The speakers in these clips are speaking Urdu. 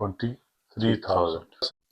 23,000।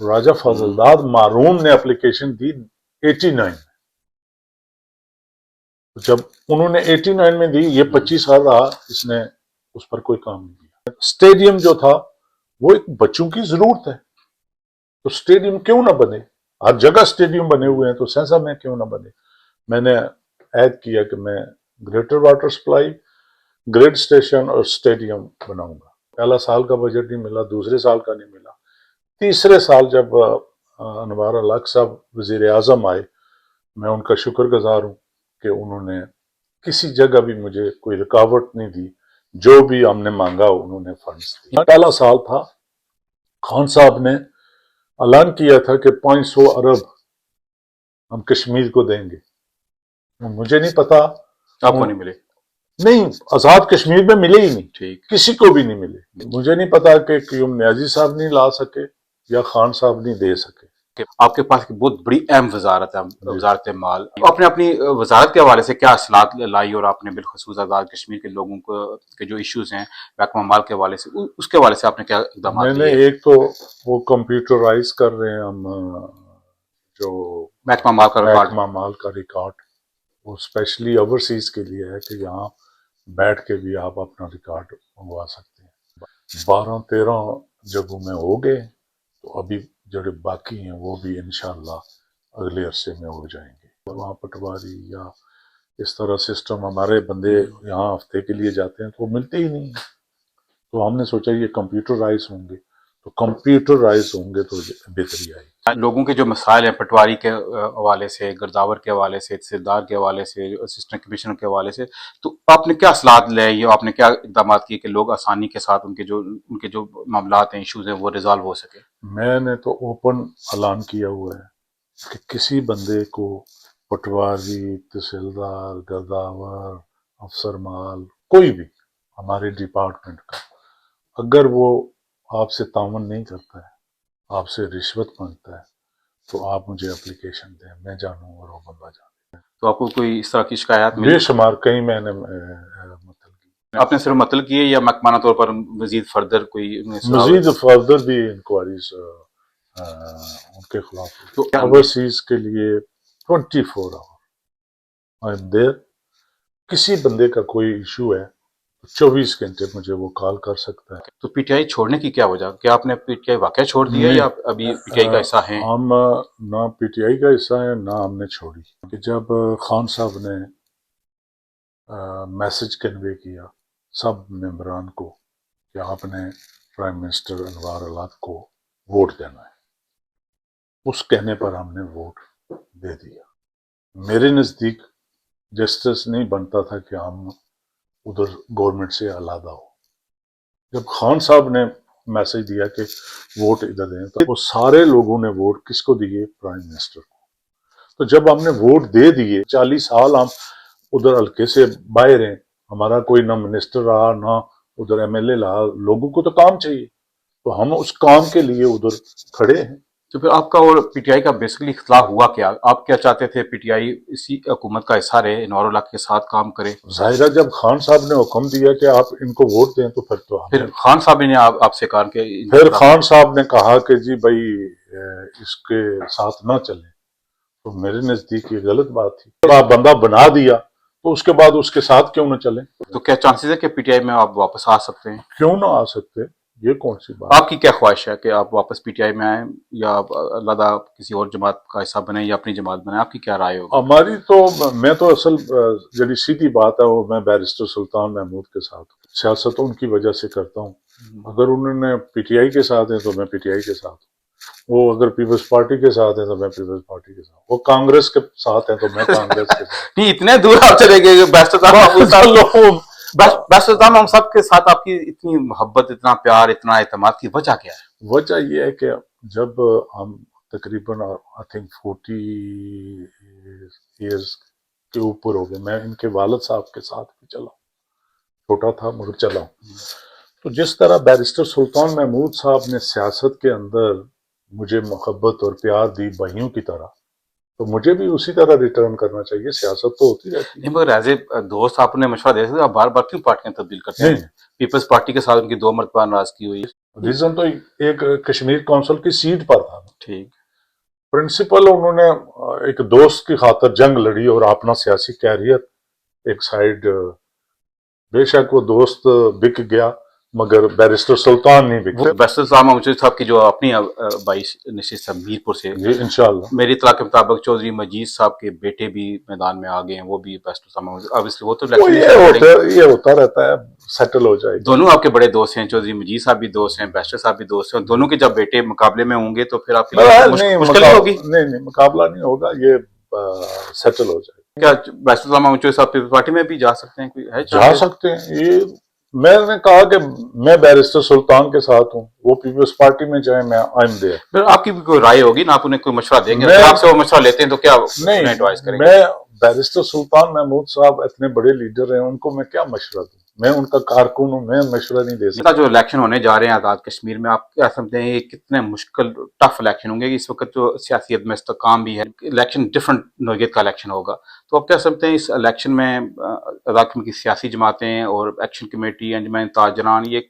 راجہ فضلداد مارون نے اپلیکیشن دی 89 میں. جب انہوں نے 89 میں دی، یہ 25 سال رہا، اس نے اس پر کوئی کام نہیں کیا. اسٹیڈیم جو تھا وہ ایک بچوں کی ضرورت ہے، تو اسٹیڈیم کیوں نہ بنے؟ ہر جگہ اسٹیڈیم بنے ہوئے ہیں، تو سینسا میں کیوں نہ بنے؟ میں نے عہد کیا کہ میں greater water supply, grid station اور اسٹیڈیم بناؤں گا. پہلا سال کا بجٹ نہیں ملا، دوسرے سال کا نہیں ملا، تیسرے سال جب انوار الحق صاحب وزیر اعظم آئے، میں ان کا شکر گزار ہوں کہ انہوں نے کسی جگہ بھی مجھے کوئی رکاوٹ نہیں دی، جو بھی ہم نے مانگا انہوں نے فنڈز دی. پہلا سال تھا، خان صاحب نے اعلان کیا تھا کہ 500 ارب ہم کشمیر کو دیں گے. مجھے نہیں پتا، آپ کو نہیں ملے؟ نہیں، آزاد کشمیر میں ملے ہی نہیں، ٹھیک. کسی کو بھی نہیں ملے. مجھے نہیں پتا کہ قیوم نیازی صاحب نہیں لا سکے یا خان صاحب نہیں دے سکے. کہ آپ کے پاس بہت بڑی اہم وزارت ہے، وزارت مال. آپ نے اپنی وزارت کے حوالے سے کیا اصلاحات لائی، اور آپ نے بالخصوص آزاد کشمیر کے لوگوں کو کے جو ایشوز ہیں محکمہ مال کے حوالے سے، اس کے حوالے سے آپ نے کیا اقدامات میں نے لیے؟ ایک تو وہ کمپیوٹرائز کر رہے ہیں ہم، جو محکمہ مال کا ریکارڈ. محکمہ مال کا ریکارڈ، وہ اسپیشلی اوورسیز کے لیے ہے کہ یہاں بیٹھ کے بھی آپ اپنا ریکارڈ منگوا سکتے ہیں. 12-13 جگہوں میں ہو گئے، تو ابھی جو باقی ہیں وہ بھی انشاءاللہ اگلے عرصے میں ہو جائیں گے. وہاں پٹواری یا اس طرح سسٹم، ہمارے بندے یہاں ہفتے کے لیے جاتے ہیں تو وہ ملتے ہی نہیں ہیں. تو ہم نے سوچا یہ کمپیوٹرائز ہوں گے، تو کمپیوٹرائز ہوں گے تو بہتری آئی. لوگوں کے جو مسائل ہیں پٹواری کے حوالے سے، گرداور کے حوالے سے، تحصیلدار کے حوالے سے، اسسٹنٹ کمشنر کے حوالے سے، تو آپ نے کیا اصلاحات لے، آپ نے کیا اقدامات کیے کہ لوگ آسانی کے ساتھ ان کے جو معاملات ہیں، ایشوز ہیں، وہ ریزالو ہو سکے؟ میں نے تو اوپن اعلان کیا ہوا ہے کہ کسی بندے کو پٹواری، تحصیلدار، گرداور، افسر مال، کوئی بھی ہمارے ڈپارٹمنٹ کا، اگر وہ آپ سے تعاون نہیں کرتا ہے، آپ سے رشوت مانگتا ہے، تو آپ مجھے اپلیکیشن دیں، میں جانوں اور وہ بندہ جانے. تو آپ کو کوئی اس طرح کی شکایات بے ملی؟ شمار کئی میں نے مطلب کی. آپ نے صرف مطلب کیے یا محکمانہ طور پر مزید فردر کوئی مزید فردر بھی انکوائریز ان کے خلاف تو اوورسیز کے لیے 24 آور آئی ایم دیر. کسی بندے کا کوئی ایشو ہے 24 گھنٹے مجھے وہ کال کر سکتا ہے. تو پی ٹی آئی چھوڑنے کی کیا وجہ؟ کیا آپ نے پی ٹی آئی واقعہ چھوڑ دیا یا ابھی پی ٹی آئی کا حصہ ہیں؟ ہم نہ پی ٹی آئی کا حصہ ہیں، نہ ہم نے چھوڑی. کہ جب خان صاحب نے میسج کنوے کیا سب ممبران کو کہ آپ نے پرائم منسٹر انوار الحق کو ووٹ دینا ہے، اس کہنے پر ہم نے ووٹ دے دیا. میرے نزدیک جسٹس نہیں بنتا تھا کہ ہم ادھر گورنمنٹ سے علیحدہ ہو. جب خان صاحب نے میسج دیا کہ ووٹ ادھر دیں، تو وہ سارے لوگوں نے ووٹ کس کو دیے؟ پرائم منسٹر کو. تو جب ہم نے ووٹ دے دیے، 40 سال ہم ادھر حلقے سے باہر ہیں، ہمارا کوئی نہ منسٹر رہا نہ ادھر ایم ایل اے رہا، لوگوں کو تو کام چاہیے، تو ہم اس کام کے لیے ادھر کھڑے ہیں. تو پھر آپ کا اور پی ٹی آئی کا بیسکلی اختلاف ہوا کیا؟ آپ کیا چاہتے تھے پی ٹی آئی اسی حکومت کا حصہ رہے، انوار الحق کے ساتھ کام کرے؟ ظاہرہ جب خان صاحب نے حکم دیا کہ آپ ان کو ووٹ دیں، تو پھر خان صاحب نے آپ سے کہا کہ پھر خان صاحب نے کہا کہ جی بھائی اس کے ساتھ نہ چلیں. تو میرے نزدیک یہ غلط بات تھی. اگر آپ بندہ بنا دیا تو اس کے بعد اس کے ساتھ کیوں نہ چلیں؟ تو کیا چانسز ہے کہ پی ٹی آئی میں آپ واپس آ سکتے ہیں؟ کیوں نہ آ سکتے؟ یہ کون سی بات؟ آپ کی کیا خواہش ہے کہ آپ واپس پی ٹی آئی میں آئیں یا آپ علیحدہ کسی اور جماعت کا حصہ بنیں یا اپنی جماعت بنیں؟ آپ کی کیا رائے ہوگی؟ ہماری تو میں تو اصل جڑی سیدھی بات ہے وہ میں بیرسٹر سلطان محمود کے ساتھ ہوں. سیاست ان کی وجہ سے کرتا ہوں. اگر انہوں نے پی ٹی آئی کے ساتھ ہیں تو میں پی ٹی آئی کے ساتھ ہوں. وہ اگر پیپلز پارٹی کے ساتھ ہیں تو میں پیپلز پارٹی کے ساتھ ہوں. وہ کانگریس کے ساتھ ہیں تو میں کانگریس کے ساتھ. نہیں، اتنے دور آپ چلے گئے بیرسٹر صاحب، ہم سب کے ساتھ آپ کی اتنی محبت، اتنا پیار، اتنا اعتماد کی وجہ کیا ہے؟ وجہ یہ ہے کہ جب ہم تقریباً آئی تھنک 40 ایئرز کے اوپر ہو گئے، میں ان کے والد صاحب کے ساتھ بھی چلا ہوں، چھوٹا تھا مگر چلا ہوں. تو جس طرح بیرسٹر سلطان محمود صاحب نے سیاست کے اندر مجھے محبت اور پیار دی بھائیوں کی طرح، تو مجھے بھی اسی طرح ریٹرن کرنا چاہیے. سیاست تو ہوتی رہتی ہے. نہیں، مگر ایز اے دوست آپ نے مشورہ دے سکتے، آپ بار بار کیوں پارٹیاں تبدیل کرتے ہیں؟ پیپلز پارٹی کے ساتھ ان کی 2 مرتبہ ناراضگی ہوئی. ریزن تو ایک کشمیر کونسل کی سیٹ پر تھا. ٹھیک. پرنسپل انہوں نے ایک دوست کی خاطر جنگ لڑی اور اپنا سیاسی کیریئر ایک سائیڈ. بے شک وہ دوست بک گیا مگر بیرسٹر سلطان نہیں بکا. بیرسٹر سلطان مجید صاحب کی جو اپنی بائی نشست ہے میرپور سے، جی انشاءاللہ. میری اطلاع کے مطابق چودھری مجید صاحب کے بیٹے بھی میدان میں آ گئے ہیں، وہ بھی بیرسٹر سلطان obviously وہ تو یہ ہوتا رہتا ہے، سیٹل ہو جائے گا. دونوں آپ کے بڑے دوست ہیں، چودھری مجید صاحب بھی دوست ہیں، بیرسٹر صاحب بھی دوست ہیں، دونوں کے جب بیٹے مقابلے میں ہوں گے تو پھر آپ کے لیے مشکل نہیں ہوگی. نہیں مقابلہ نہیں ہوگا، یہ سیٹل ہو جائے گا. کیا بیرسٹر سلطان مجید صاحب پیپلز پارٹی میں بھی جا سکتے ہیں؟ کوئی ہے جا سکتے ہیں. یہ میں نے کہا کہ میں بیرسٹر سلطان کے ساتھ ہوں، وہ پیپلز پارٹی میں جائیں، میں آئم دے. پھر آپ کی بھی کوئی رائے ہوگی نا، آپ انہیں کوئی مشورہ دیں گے؟ آپ سے وہ مشورہ لیتے ہیں تو کیا ایڈوائز کریں گے؟ میں بیرسٹر سلطان محمود صاحب اتنے بڑے لیڈر ہیں، ان کو میں کیا مشورہ دوں؟ میں ان کا کارکن ہوں، میں مشورہ نہیں دے سکتا. جو الیکشن ہونے جا رہے ہیں آزاد کشمیر میں، آپ کیا سمجھتے ہیں یہ کتنے مشکل ٹف الیکشن ہوں گے؟ اس وقت جو سیاسی عدم استحکام بھی ہے، الیکشن ڈفرنٹ نوعیت کا الیکشن ہوگا، تو آپ کیا سمجھتے ہیں اس الیکشن میں آزاد کشمیر کی سیاسی جماعتیں اور ایکشن کمیٹی، انجمن تاجران، یہ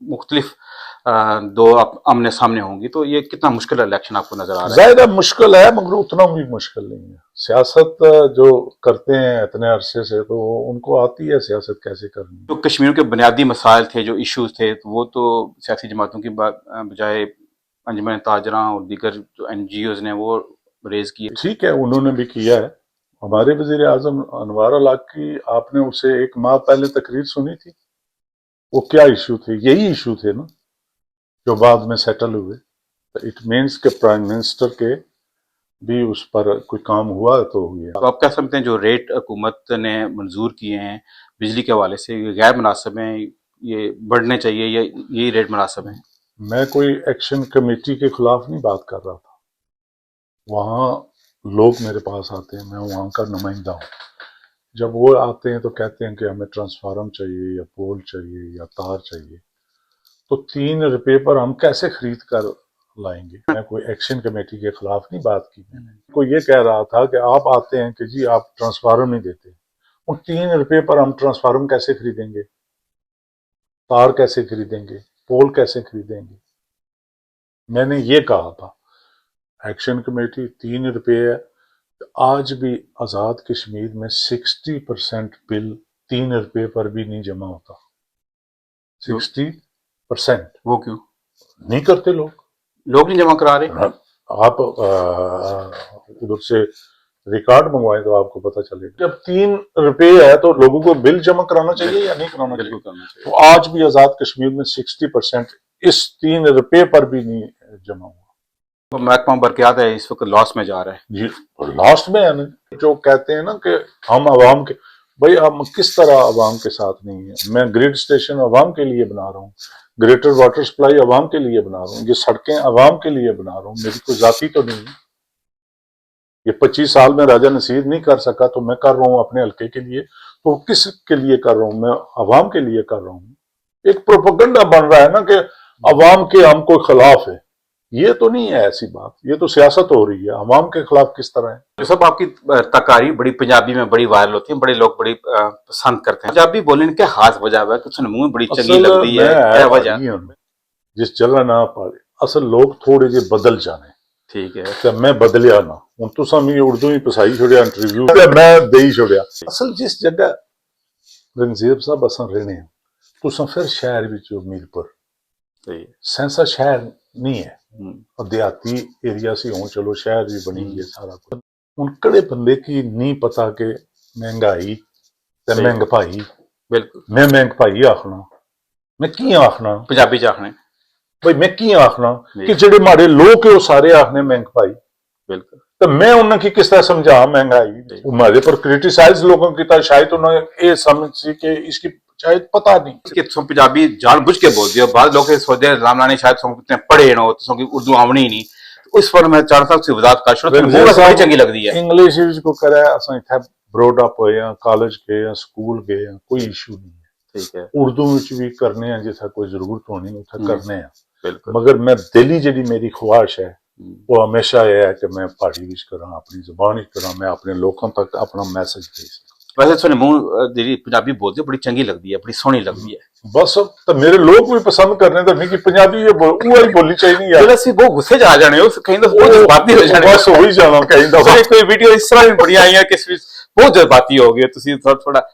مختلف دو آمنے سامنے ہوں گی، تو یہ کتنا مشکل الیکشن آپ کو نظر آ رہا ہے؟ ظاہر مشکل ہے مگر اتنا بھی مشکل نہیں ہے. سیاست جو کرتے ہیں اتنے عرصے سے تو ان کو آتی ہے سیاست کیسے کرنی. جو کشمیر کے بنیادی مسائل تھے، جو ایشوز تھے، تو وہ تو سیاسی جماعتوں کی بجائے انجمن تاجران اور دیگر جو این جی اوز نے وہ ریز کیے. ٹھیک ہے، انہوں نے بھی کیا ہے. ہمارے وزیر اعظم انوار الحق کی آپ نے اسے 1 ماہ پہلے تقریر سنی تھی. وہ کیا ایشو تھے؟ یہی ایشو تھے نا جو بعد میں سیٹل ہوئے. اٹ مینس کہ پرائم منسٹر کے بھی اس پر کوئی کام ہوا تو ہوئی. تو آپ کیا سمجھتے ہیں جو ریٹ حکومت نے منظور کیے ہیں بجلی کے حوالے سے، یہ غیر مناسب ہیں، یہ بڑھنے چاہیے یا یہی ریٹ مناسب ہیں؟ میں کوئی ایکشن کمیٹی کے خلاف نہیں بات کر رہا تھا. وہاں لوگ میرے پاس آتے ہیں، میں وہاں کا نمائندہ ہوں. جب وہ آتے ہیں تو کہتے ہیں کہ ہمیں ٹرانسفارم چاہیے یا پول چاہیے یا تار چاہیے، تو 3 روپے پر ہم کیسے خرید کر لائیں گے؟ میں کوئی ایکشن کمیٹی کے خلاف نہیں بات کی. میں نے کوئی یہ کہہ رہا تھا کہ آپ آتے ہیں کہ جی آپ ٹرانسفارم نہیں دیتے، ان 3 روپے پر ہم ٹرانسفارم کیسے خریدیں گے؟ تار کیسے خریدیں گے؟ پول کیسے خریدیں گے؟ میں نے یہ کہا تھا. ایکشن کمیٹی 3 روپے ہے. آج بھی آزاد کشمیر میں 60% بل 3 روپے پر بھی نہیں جمع ہوتا. 60%. وہ کیوں نہیں کرتے لوگ نہیں جمع کرا رہے؟ آپ ادھر سے ریکارڈ منگوائیں تو آپ کو پتہ چلے گا. جب 3 روپے ہے تو لوگوں کو بل جمع کرانا چاہیے یا نہیں کرانا چاہیے؟ تو آج بھی آزاد کشمیر میں 60% اس 3 روپے پر بھی نہیں جمع ہوا. محکمہ برقیات ہے اس وقت لاس میں جا رہا ہے. جی لاسٹ میں ہے نا. جو کہتے ہیں نا کہ ہم عوام کے، بھائی ہم کس طرح عوام کے ساتھ نہیں ہیں؟ میں گریڈ اسٹیشن عوام کے لیے بنا رہا ہوں، گریٹر واٹر سپلائی عوام کے لیے بنا رہا ہوں، یہ سڑکیں عوام کے لیے بنا رہا ہوں. میری کوئی ذاتی تو نہیں ہے. یہ 25 سال میں راجہ نصیر نہیں کر سکا تو میں کر رہا ہوں اپنے حلقے کے لیے. تو کس کے لیے کر رہا ہوں؟ میں عوام کے لیے کر رہا ہوں. ایک پروپیگنڈا بن رہا ہے نا کہ عوام کے ہم کوئی خلاف ہے. یہ تو نہیں ہے ایسی بات. یہ تو سیاست ہو رہی ہے. عوام کے خلاف کس طرح ہے؟ جو سب آپ کی تقاریر بڑی پنجابی میں بڑی وائرل ہوتی ہیں، بڑے لوگ بڑی پسند کرتے ہیں. پنجابی بولنے کیا خاص وجہ ہے؟ کچھ منہ بڑی چنگی لگتی ہے، کیا وجہ؟ جس جگہ نہ پاڑے اصل لوگ تھوڑے جے بدل جانے. ٹھیک ہے، کہ میں بدلیا نہ ہوں. تساں میں اردو ہی پسائی چھوڑیا انٹرویو میں دے ہی چھوڑیا. اصل جس جگہ رنگزیب صاحب اساں رہنے ہیں، تساں پھر شہر وچ میرپور سینسا شہر نہیں ہے، دیہاتی ایریا سے ہوں، چلو شہر بھی بنی گئے سارا کچھ. ان کڑے بندے کی نہیں پتا کہ مہنگائی تے مہنگ بھائی. بالکل میں مہنگ بھائی آخنا، میں کی آخنا پنجابی چاہنے بھائی، میں کی آخنا کہ جڑے ماڑے لوگ وہ سارے آخنے مہنگ بھائی. بالکل. تو میں انہوں کی کس طرح سمجھا مہنگائی؟ ہمارے پر کریٹیسائز لوگوں کی طرح شاید انہوں نے یہ سمجھ سی کہ اس کی شاید پتہ نہیں کہ تم پنجابی جان بوجھ کے بول دیا. بعض لوگ سوچتے ہیں رام لانی شاید اتنے پڑھے نہ ہو تو اردو آونی ہی نہیں. اس پر میں چاہتا ہوں کہ وضاحت کا شروع بڑی چنگی لگ رہی ہے. انگلش کو کرے اساں ایتھے بروڈ اپ ہوئے ہیں، کالج گئے ہیں، سکول گئے ہیں، کوئی ایشو نہیں ہے. ٹھیک ہے، اردو وچ بھی کرنے ہیں جیسا کوئی ضرورت ہونی اتھے کرنے ہیں. بالکل. مگر میں دلی جڑی میری خواہش ہے وہ ہمیشہ یہ ہے کہ میں پہاڑی وچ کراں، اپنی زبان وچ کراں، میں اپنے لوگوں تک اپنا میسج دے سکاں. ਵੈਸੇ ਤੁਹਾਨੂੰ ਮੂੰਹ ਜਿਹੜੀ ਪੰਜਾਬੀ ਬੋਲਦੇ ਹੋ ਬੜੀ ਚੰਗੀ ਲੱਗਦੀ ਹੈ, ਬੜੀ ਸੋਹਣੀ ਲੱਗਦੀ ਹੈ। ਬਸ ਤਾਂ ਮੇਰੇ ਲੋਕ ਵੀ ਪਸੰਦ ਕਰਨੇ ਤਾਂ ਨਹੀਂ ਕਿ ਪੰਜਾਬੀ ਇਹ ਉਹ ਹੀ ਬੋਲੀ ਚਾਹੀਦੀ ਯਾਰ। ਜਦੋਂ ਅਸੀਂ ਬਹੁਤ ਗੁੱਸੇ 'ਚ ਆ ਜਾਣੇ ਹੋ ਕਹਿੰਦੇ ਬਹੁਤ ਜਜ਼ਬਾਤੀ ਹੋ ਜਾਣੇ ਬਸ ਹੋ ਹੀ ਜਾਣਾ ਕਹਿੰਦਾ ਕੋਈ ਵੀਡੀਓ ਇਸ ਤਰ੍ਹਾਂ ਵੀ ਬੜੀਆਂ ਆਈਆਂ ਕਿ ਇਸ ਵਿੱਚ ਬਹੁਤ ਜਜ਼ਬਾਤੀ ਹੋ ਗਏ, ਤੁਸੀਂ ਥੋੜਾ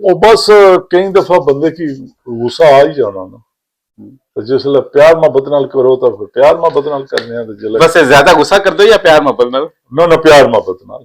ਉਹ ਬਸ ਕਈ ਦਫਾ ਬੰਦੇ ਕੀ ਗੁੱਸਾ ਆ ਹੀ ਜਾਣਾ ਨਾ, ਤੇ ਜਿਸਲੇ ਪਿਆਰ ਮੁਹੱਬਤ ਨਾਲ ਕਰੋ ਤਾਂ ਫਿਰ ਪਿਆਰ ਮੁਹੱਬਤ ਨਾਲ ਕਰਨੇ ਆ ਤੇ ਜਿਲੇ ਵੈਸੇ ਜ਼ਿਆਦਾ ਗੁੱਸਾ ਕਰਦੇ ਹੋ ਜਾਂ ਪਿਆਰ ਮੁਹੱਬਤ ਨਾਲ? ਨਾ ਪਿਆਰ ਮੁਹੱਬਤ ਨਾਲ,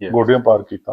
Yeah. ਗੋਡਿਆਂ ਪਾਰ ਕੀਤਾ।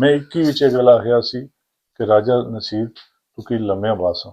ਮੈਂ 21 ਵਿੱਚ ਇਹ ਗੱਲ ਆਖਿਆ ਸੀ ਕਿ ਰਾਜਾ ਨਸੀਰ ਤੂੰ ਕੀ ਲੰਮੀਆਂ ਬਾਸਾਂ,